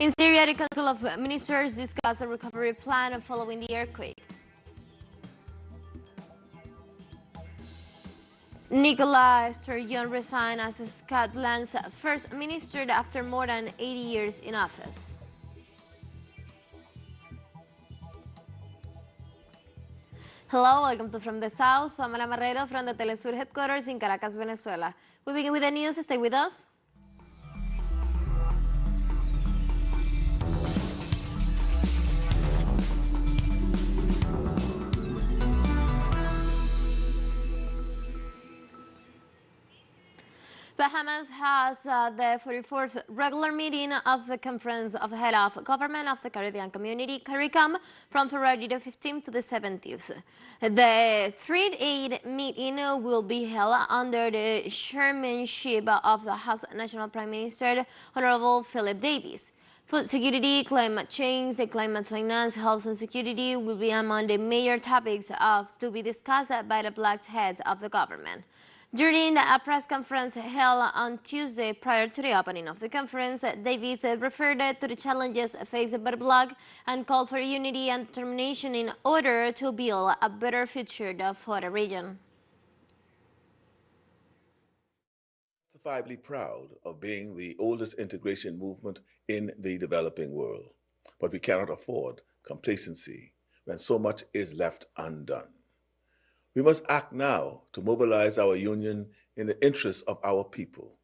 In Syria, the Council of Ministers discussed a recovery plan following the earthquake. Nicola Sturgeon resigned as Scotland's first minister after more than 80 years in office. Hello, welcome to From the South. I'm Ana Marrero from the teleSUR headquarters in Caracas, Venezuela. We begin with the news. Stay with us. Bahamas has the 44th regular meeting of the Conference of Head of Government of the Caribbean Community, CARICOM, from February the 15th to the 17th. The three-day meeting will be held under the chairmanship of the House National Prime Minister, Honorable Philip Davis. Food security, climate change, the climate finance, health and security will be among the major topics to be discussed by the black heads of the government. During a press conference held on Tuesday prior to the opening of the conference, Davis referred to the challenges faced by the bloc and called for unity and determination in order to build a better future for the region. Justifiably proud of being the oldest integration movement in the developing world, but we cannot afford complacency when so much is left undone. We must act now to mobilize our union in the interests of our people.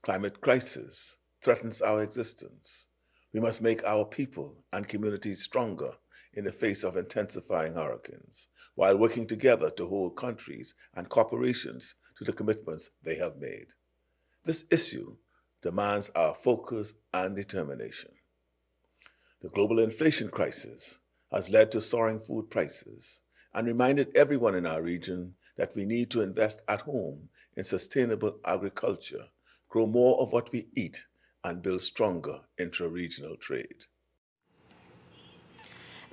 Climate crisis threatens our existence. We must make our people and communities stronger in the face of intensifying hurricanes, while working together to hold countries and corporations to the commitments they have made. This issue demands our focus and determination. The global inflation crisis has led to soaring food prices and reminded everyone in our region that we need to invest at home in sustainable agriculture, grow more of what we eat, and build stronger intra-regional trade.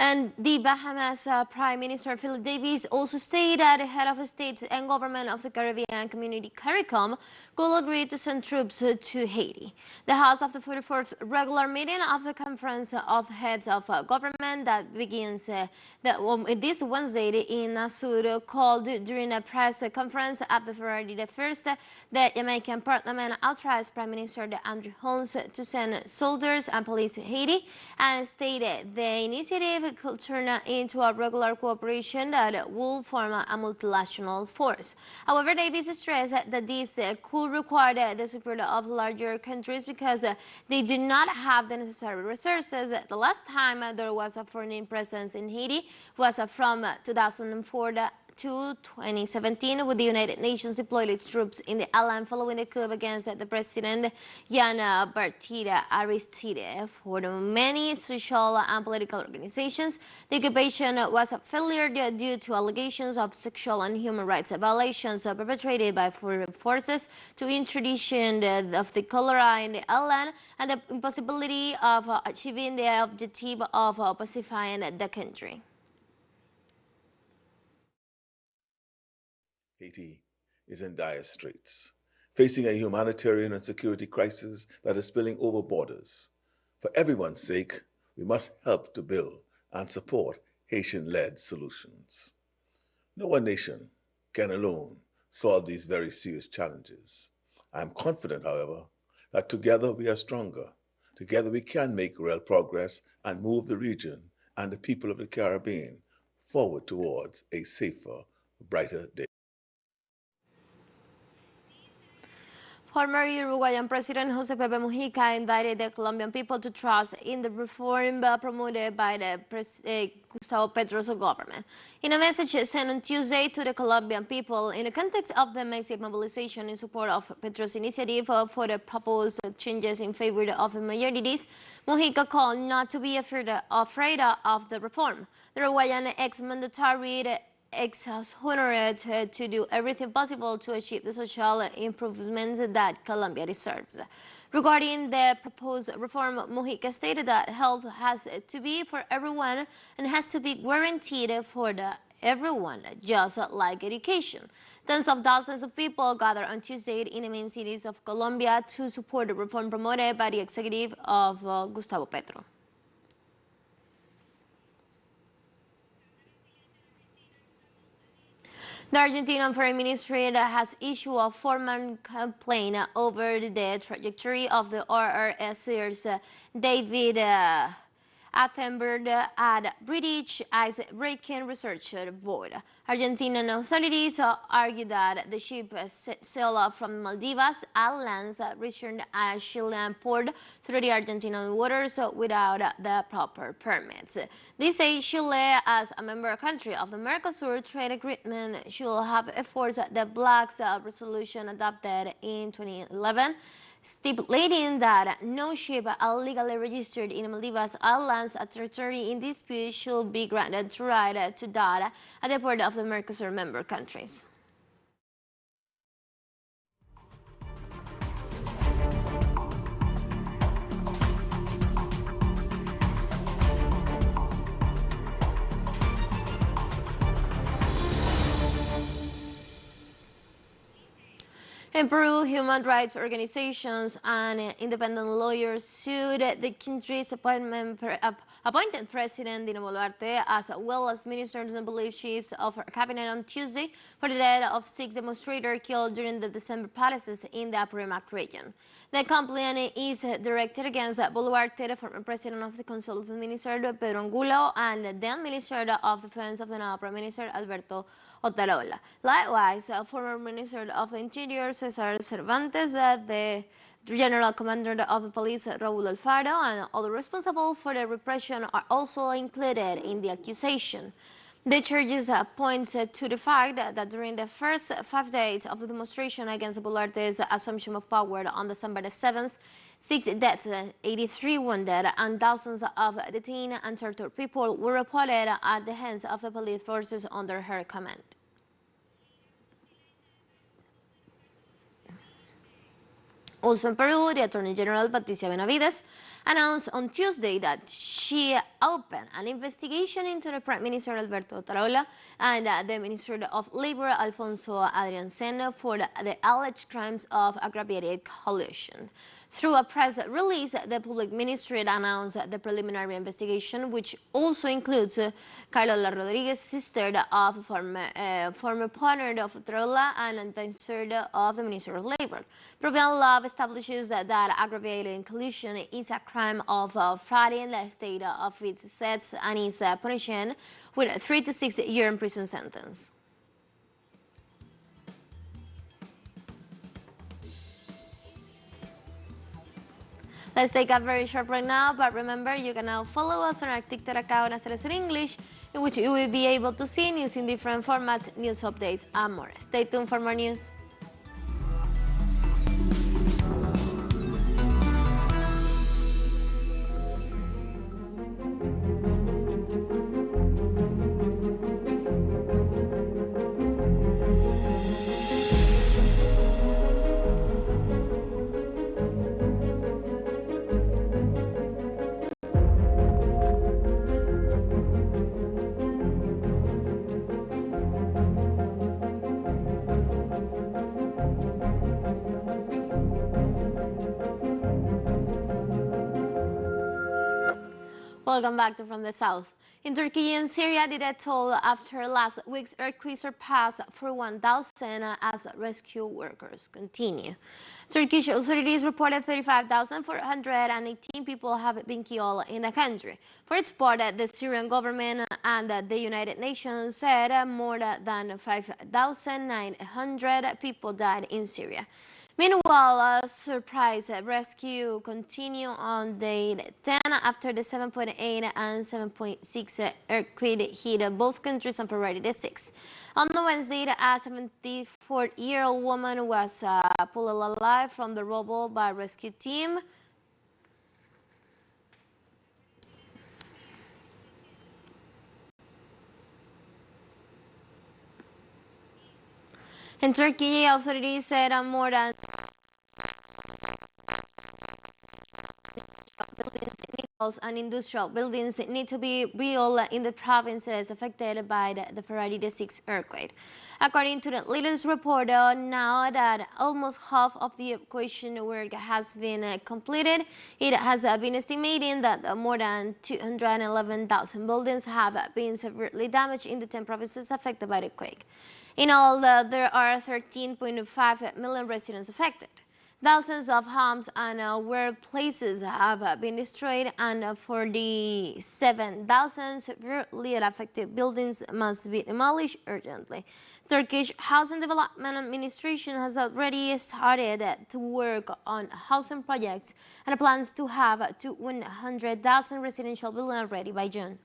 And the Bahamas Prime Minister Philip Davis also stated that the head of state and government of the Caribbean Community, CARICOM, could agree to send troops to Haiti. The House of the 44th regular meeting of the Conference of Heads of Government that begins this Wednesday in Nassau called during a press conference at the February the 1st, the Jamaican Parliament authorized Prime Minister Andrew Holmes to send soldiers and police to Haiti and stated the initiative could turn into a regular cooperation that will form a multinational force. However, Davis stressed that this could require the support of larger countries because they do not have the necessary resources. The last time there was a foreign presence in Haiti was from 2004 to 2017, with the United Nations deployed its troops in the island following the coup against the president Jan Baptiste Aristide. For the many social and political organizations, the occupation was a failure due to allegations of sexual and human rights violations perpetrated by foreign forces, to introduction of the cholera in the island, and the impossibility of achieving the objective of pacifying the country. Haiti is in dire straits, facing a humanitarian and security crisis that is spilling over borders. For everyone's sake, we must help to build and support Haitian-led solutions. No one nation can alone solve these very serious challenges. I am confident, however, that together we are stronger. Together we can make real progress and move the region and the people of the Caribbean forward towards a safer, brighter day. Former Uruguayan President José Pepe Mujica invited the Colombian people to trust in the reform promoted by the Gustavo Petro's government. In a message sent on Tuesday to the Colombian people in the context of the massive mobilization in support of Petro's initiative for the proposed changes in favor of the minorities, Mujica called not to be afraid of the reform. The Uruguayan ex-mandatory honored to do everything possible to achieve the social improvements that Colombia deserves. Regarding the proposed reform, Mujica stated that health has to be for everyone and has to be guaranteed for the everyone, just like education. Tens of thousands of people gathered on Tuesday in the main cities of Colombia to support the reform promoted by the executive of Gustavo Petro. The Argentine Foreign Ministry has issued a formal complaint over the trajectory of the RRS's David Attenborough at British Ice-Breaking Research Board. Argentinian authorities argue that the ship sailed from Maldives Islands, returned a Chilean port through the Argentinian waters without the proper permits. They say Chile, as a member country of the Mercosur trade agreement, should have enforced the bloc's resolution adopted in 2011. Stipulating that no ship illegally registered in Maldives Islands, a territory in dispute, should be granted the right to dock at the port of the Mercosur member countries. In Peru, human rights organizations and independent lawyers sued the country's appointed president, Dina Boluarte, as well as ministers and police chiefs of her cabinet on Tuesday for the death of 6 demonstrators killed during the December protests in the Apurimac region. The complaint is directed against Boluarte, the former president of the Council of Ministers, Pedro Angulo, and then Minister of Defense of the now Prime Minister, Alberto Otarola. Likewise, former Minister of the Interior, Cesar Cervantes, the General Commander of the Police, Raúl Alfaro, and other responsible for the repression are also included in the accusation. The charges points to the fact that during the first 5 days of the demonstration against Boluarte's assumption of power on December 7th, 6 deaths, 83 wounded, and thousands of detained and tortured people were reported at the hands of the police forces under her command. Also in Peru, the Attorney General Patricia Benavides announced on Tuesday that she opened an investigation into the Prime Minister Alberto Otarola and the Minister of Labor Alfonso Adrian Sen for the alleged crimes of aggravated collusion. Through a press release, the public ministry announced the preliminary investigation, which also includes Carola Rodriguez, sister of former partner of Otarola and advisor of the Minister of Labor. Peruvian law establishes that aggravated collusion is a crime of fraud in the state of its assets and is punished with a 3 to 6 year prison sentence. Let's take a very short break now, but remember, you can now follow us on our TikTok account as teleSUR English, in which you will be able to see news in different formats, news updates, and more. Stay tuned for more news. Welcome back to From the South. In Turkey and Syria, the death toll after last week's earthquake surpassed 1,000 as rescue workers continue. Turkish authorities reported 35,418 people have been killed in the country. For its part, the Syrian government and the United Nations said more than 5,900 people died in Syria. Meanwhile, surprise rescue continued on day 10 after the 7.8 and 7.6 earthquake hit both countries on February the 6th. On the Wednesday, a 74-year-old woman was pulled alive from the rubble by a rescue team. In Turkey, authorities said more than buildings and industrial buildings need to be rebuilt in the provinces affected by the February 6 earthquake. According to the latest report, now that almost half of the evacuation work has been completed, it has been estimated that more than 211,000 buildings have been severely damaged in the 10 provinces affected by the quake. In all, there are 13.5 million residents affected. Thousands of homes and workplaces have been destroyed, and 47,000 severely affected buildings must be demolished urgently. Turkish Housing Development Administration has already started to work on housing projects and plans to have 100,000 residential buildings ready by June.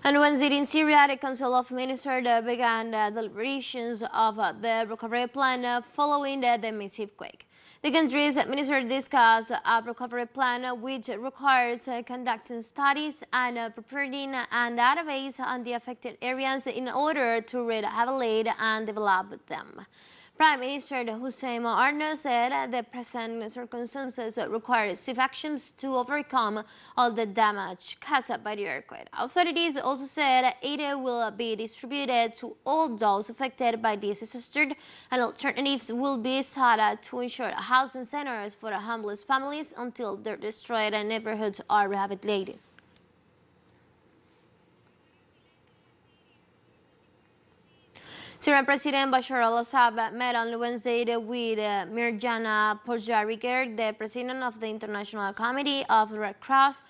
And Wednesday in Syria, the Council of Ministers began deliberations of the recovery plan following the massive quake. The country's minister discussed a recovery plan which requires conducting studies and preparing a database on the affected areas in order to rehabilitate and develop them. Prime Minister Hussein Arno said the present circumstances require swift actions to overcome all the damage caused by the earthquake. Authorities also said aid will be distributed to all those affected by this disaster, and alternatives will be sought to ensure housing centers for homeless families until their destroyed neighborhoods are rehabilitated. Syrian President Bashar al-Assad met on Wednesday with Mirjana Podjariger, the president of the International Committee of the Red Cross,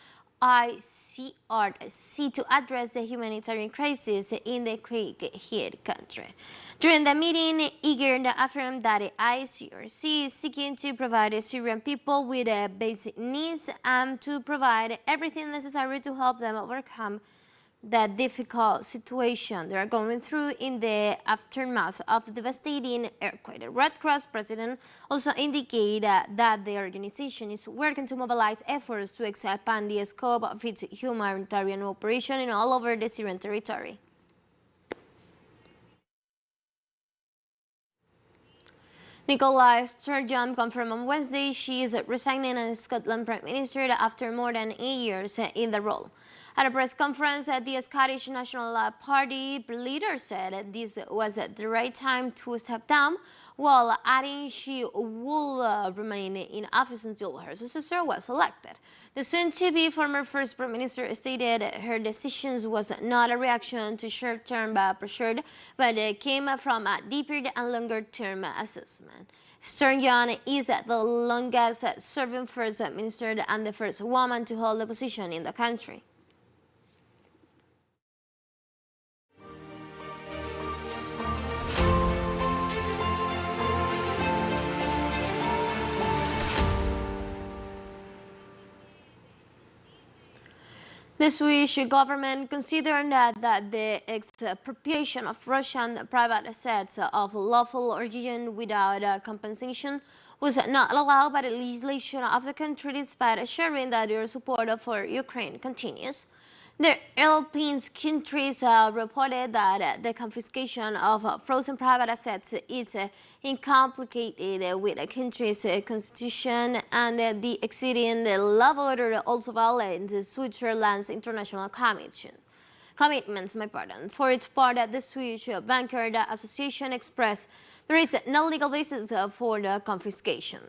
ICRC, to address the humanitarian crisis in the quake-hit country. During the meeting, Iger affirmed that the ICRC is seeking to provide the Syrian people with basic needs and to provide everything necessary to help them overcome the difficult situation they are going through in the aftermath of the devastating earthquake. The Red Cross president also indicated that the organization is working to mobilize efforts to expand the scope of its humanitarian operation in all over the Syrian territory. Nicola Sturgeon confirmed on Wednesday she is resigning as Scotland Prime Minister after more than 8 years in the role. At a press conference, the Scottish National Party leader said this was the right time to step down, while adding she will remain in office until her successor was elected. The soon-to-be former First Prime Minister stated her decision was not a reaction to short-term pressure, but came from a deeper and longer-term assessment. Sturgeon is the longest-serving First Minister and the first woman to hold the position in the country. The Swedish government considered that the expropriation of Russian private assets of lawful origin without compensation was not allowed by the legislation of the country, despite assuring that their support for Ukraine continues. The European countries reported that the confiscation of frozen private assets is incomplicated with the country's constitution, and the exceeding the level order also violates Switzerland's international commitments. For its part, the Swedish Banker Association expressed there is no legal basis for the confiscation.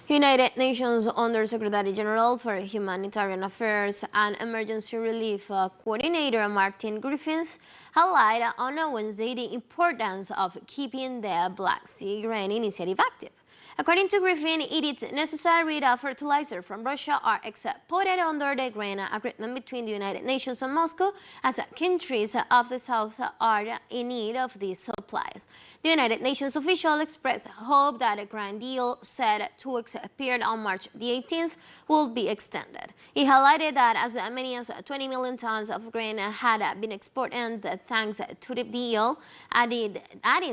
United Nations Under-Secretary General for Humanitarian Affairs and Emergency Relief Coordinator Martin Griffiths highlighted on Wednesday the importance of keeping the Black Sea Grain Initiative active. According to Griffin, it is necessary that fertilizer from Russia are exported under the grain agreement between the United Nations and Moscow, as countries of the South are in need of these supplies. The United Nations official expressed hope that a grain deal set to expire on March the 18th will be extended. He highlighted that as many as 20 million tons of grain had been exported thanks to the deal, adding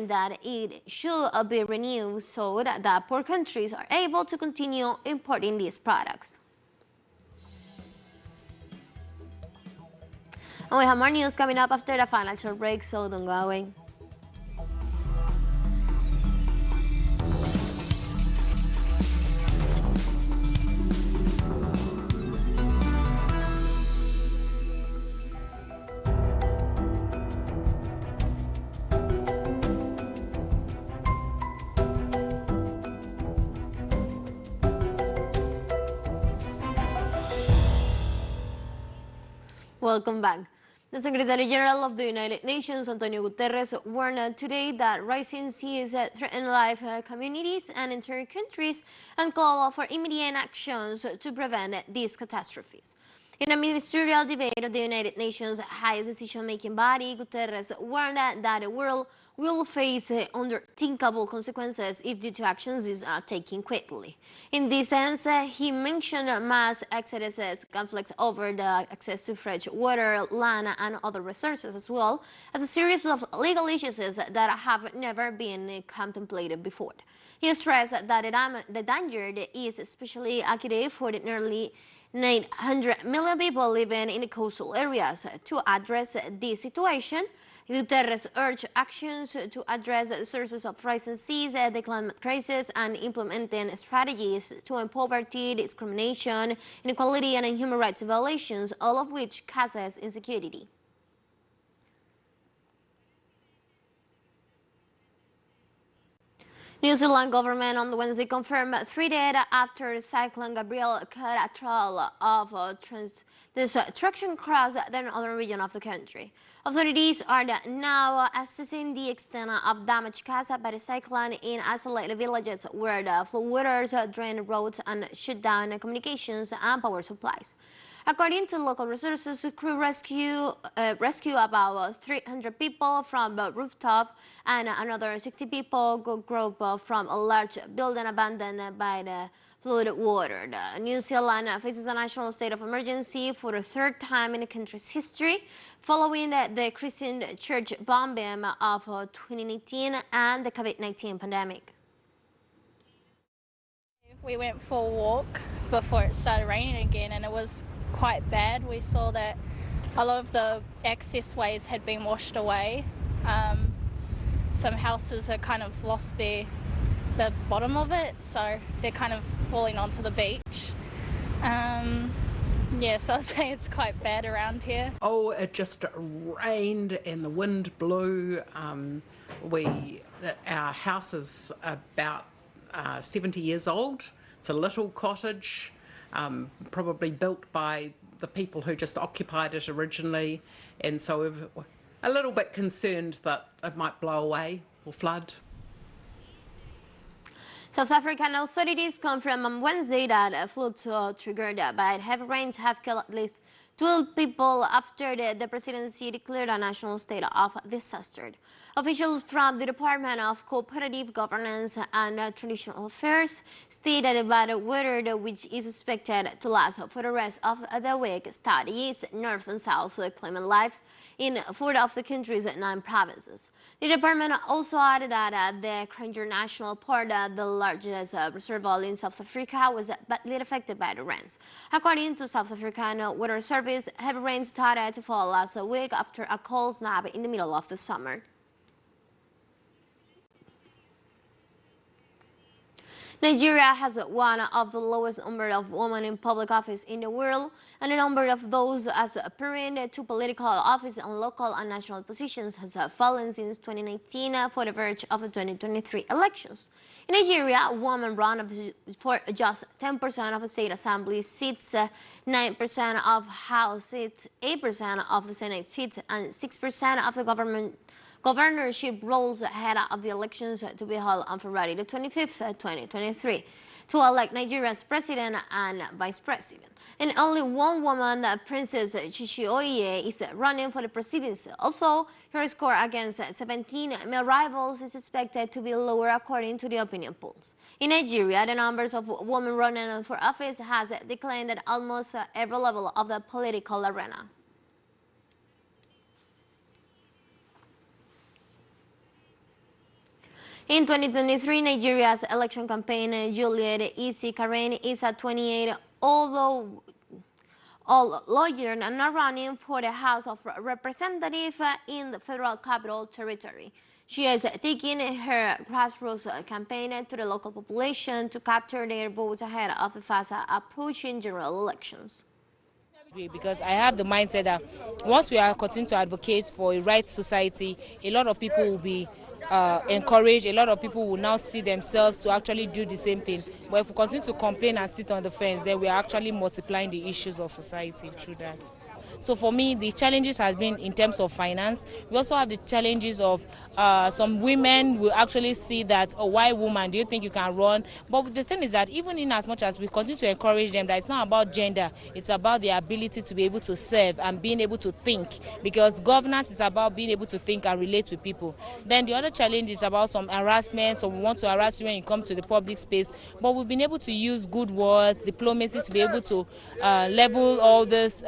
that it should be renewed so that poor countries are able to continue importing these products. And we have more news coming up after the financial break, so don't go away. Welcome back. The Secretary General of the United Nations, Antonio Guterres, warned today that rising seas threaten life communities and entire countries and called for immediate actions to prevent these catastrophes. In a ministerial debate of the United Nations' highest decision-making body, Guterres warned that the world will face unthinkable consequences if due to actions is not taken quickly. In this sense, he mentioned mass exoduses, conflicts over the access to fresh water, land, and other resources, as well as a series of legal issues that have never been contemplated before. He stressed that the danger is especially acute for the nearly 900 million people living in the coastal areas. To address this situation, Guterres urged actions to address the sources of rising seas, the climate crisis, and implementing strategies to end poverty, discrimination, inequality, and human rights violations, all of which causes insecurity. New Zealand government on Wednesday confirmed 3 days after Cyclone Gabrielle cut a trail of destruction across the northern region of the country. Authorities are now assessing the extent of damage caused by the cyclone in isolated villages where the floodwaters drained roads and shut down communications and power supplies. According to local resources, crew rescue about 300 people from the rooftop and another 60 people group from a large building abandoned by the flooded water. New Zealand faces a national state of emergency for the third time in the country's history, following the Christian church bombing of 2019 and the COVID-19 pandemic. We went for a walk before it started raining again, and it was quite bad. We saw that a lot of the access ways had been washed away. Some houses had kind of lost the bottom of it, so they're kind of falling onto the beach. Yeah, so I'd say it's quite bad around here. Oh, it just rained and the wind blew. Our house is about 70 years old. It's a little cottage, probably built by the people who just occupied it originally, and so we're a little bit concerned that it might blow away or flood. South African authorities confirmed on Wednesday that floods triggered by heavy rains have killed at least 12 people after the presidency declared a national state of disaster. Officials from the Department of Cooperative Governance and Traditional Affairs stated that the weather, which is expected to last for the rest of the week, studies north and south claiming lives in 4 of the country's 9 provinces. The department also added that the Kruger National Park, the largest reservoir in South Africa, was badly affected by the rains. According to South African Weather Service, heavy rain started to fall last week after a cold snap in the middle of the summer. Nigeria has one of the lowest number of women in public office in the world, and the number of those aspiring to political office and local and national positions has fallen since 2019 for the verge of the 2023 elections. In Nigeria, women run for just 10% of state assembly seats, 9% of House seats, 8% of the Senate seats, and 6% of the governorship roles ahead of the elections to be held on February the 25th, 2023, to elect Nigeria's president and vice president. And only one woman, Princess Chichioye, is running for the presidency, although her score against 17 male rivals is expected to be lower according to the opinion polls. In Nigeria, the numbers of women running for office has declined at almost every level of the political arena. In 2023, Nigeria's election campaign, Juliet Isi Karen, is at 28, although all lawyers and are running for the House of Representatives in the Federal Capital Territory. She is taking her grassroots campaign to the local population to capture their votes ahead of the fast approaching general elections. Because I have the mindset that once we are continuing to advocate for a right society, a lot of people will be encouraged, a lot of people will now see themselves to actually do the same thing. But if we continue to complain and sit on the fence, then we are actually multiplying the issues of society through that. So for me, the challenges has been in terms of finance. We also have the challenges of some women will actually see that, oh, why woman, do you think you can run? But the thing is that even in as much as we continue to encourage them, that it's not about gender, it's about the ability to be able to serve and being able to think, because governance is about being able to think and relate with people. Then the other challenge is about some harassment, so we want to harass you when you come to the public space, but we've been able to use good words, diplomacy to be able to level all this.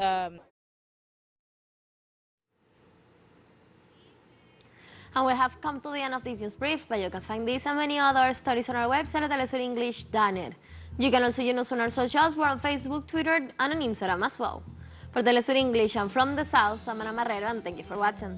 And we have come to the end of this news brief, but you can find this and many other stories on our website at telesurenglish.net. You can also join us on our socials. We're on Facebook, Twitter, and on Instagram as well. For Telesur English and from the South, I'm Ana Marrero, and thank you for watching.